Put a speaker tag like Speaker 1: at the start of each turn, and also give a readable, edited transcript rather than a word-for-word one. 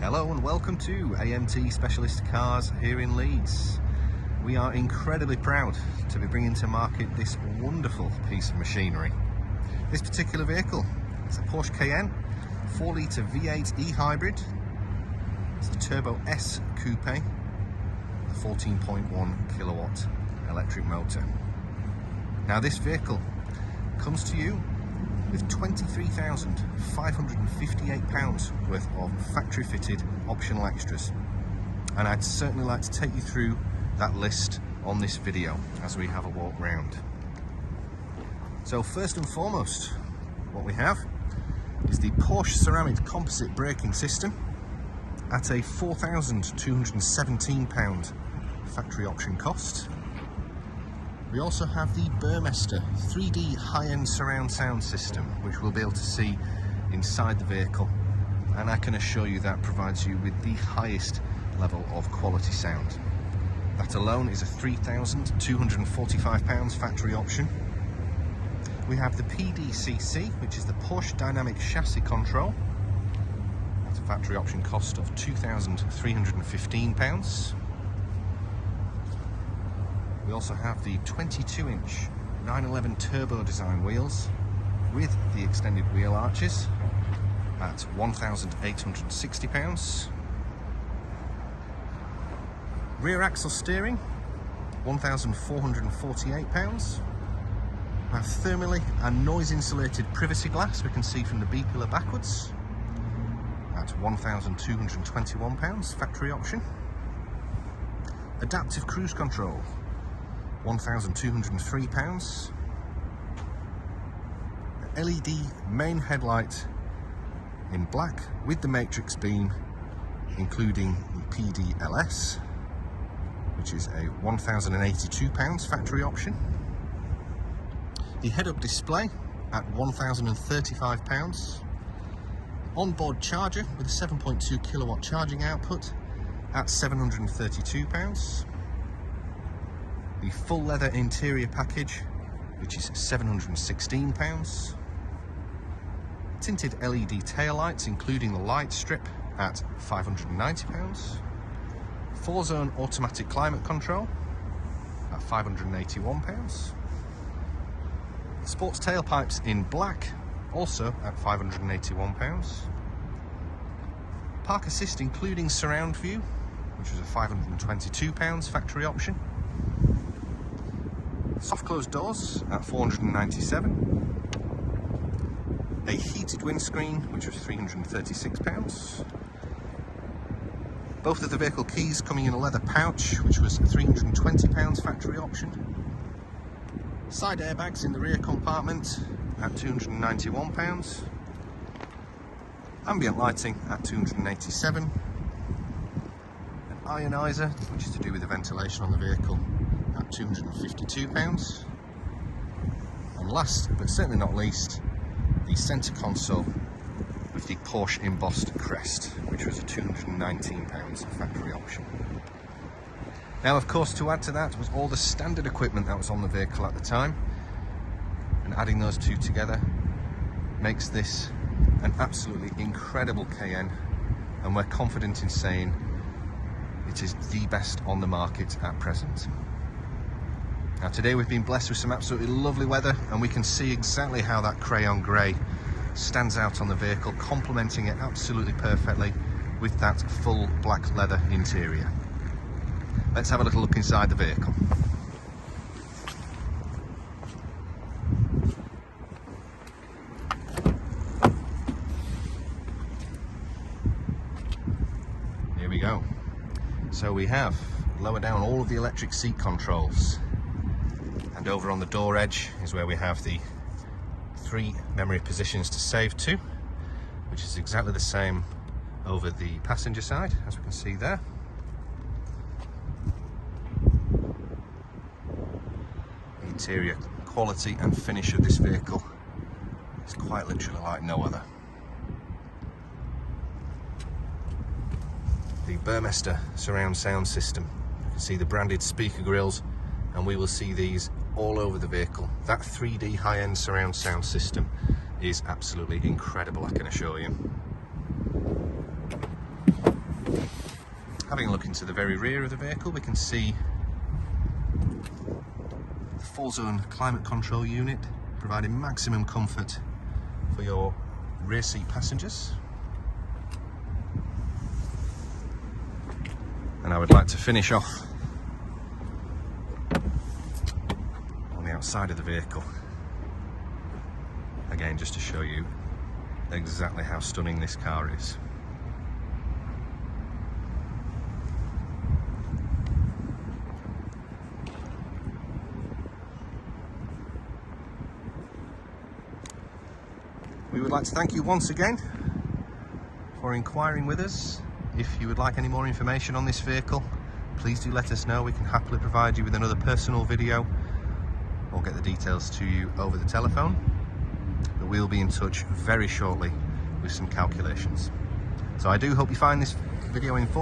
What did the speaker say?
Speaker 1: Hello and welcome to AMT Specialist Cars here in Leeds. We are incredibly proud to be bringing to market this wonderful piece of machinery. This particular vehicle, it's a Porsche Cayenne 4-litre V8 e-hybrid. It's the Turbo S Coupe, a 14.1 kilowatt electric motor. Now this vehicle comes to you with £23,558 worth of factory fitted optional extras, and I'd certainly like to take you through that list on this video as we have a walk round. So first and foremost, what we have is the Porsche ceramic composite braking system at a £4,217 factory option cost. We also have the Burmester 3D high-end surround sound system, which we'll be able to see inside the vehicle, and I can assure you that provides you with the highest level of quality sound. That alone is a £3,245 factory option. We have the PDCC, which is the Porsche Dynamic Chassis Control. That's a factory option cost of £2,315. We also have the 22-inch 911 turbo design wheels with the extended wheel arches at £1,860. Rear axle steering, £1,448. We have thermally and noise insulated privacy glass we can see from the B pillar backwards at £1,221 factory option. Adaptive cruise control, £1,203. LED main headlight in black with the matrix beam, including the PDLS, which is a £1,082 factory option. The head-up display at £1,035. Onboard charger with a 7.2 kilowatt charging output at £732. The full leather interior package, which is £716. Tinted LED tail lights, including the light strip, at £590. 4-zone automatic climate control at £581. Sports tailpipes in black, also at £581. Park assist, including surround view, which was a £522 factory option. Soft closed doors at £497. A heated windscreen, which was £336. Both of the vehicle keys coming in a leather pouch, which was £320 factory option. Side airbags in the rear compartment at £291. Ambient lighting at £287. An ionizer, which is to do with the ventilation on the vehicle, at £252. And last but certainly not least, the centre console with the Porsche embossed crest, which was a £219 factory option. Now of course, to add to that was all the standard equipment that was on the vehicle at the time, and adding those two together makes this an absolutely incredible Cayenne, and we're confident in saying it is the best on the market at present. Now today we've been blessed with some absolutely lovely weather, and we can see exactly how that Crayon Grey stands out on the vehicle, complementing it absolutely perfectly with that full black leather interior. Let's have a little look inside the vehicle. Here we go. So we have lower down all of the electric seat controls. And over on the door edge is where we have the 3 memory positions to save to, which is exactly the same over the passenger side, as we can see there. The interior quality and finish of this vehicle is quite literally like no other. The Burmester surround sound system. You can see the branded speaker grills, and we will see these all over the vehicle. That 3D high-end surround sound system is absolutely incredible, I can assure you. Having a look into the very rear of the vehicle, we can see the full zone climate control unit, providing maximum comfort for your rear seat passengers. And I would like to finish off on the outside of the vehicle. Again, just to show you exactly how stunning this car is. We would like to thank you once again for inquiring with us. If you would like any more information on this vehicle, please do let us know. We can happily provide you with another personal video or get the details to you over the telephone. But we'll be in touch very shortly with some calculations. So I do hope you find this video informative.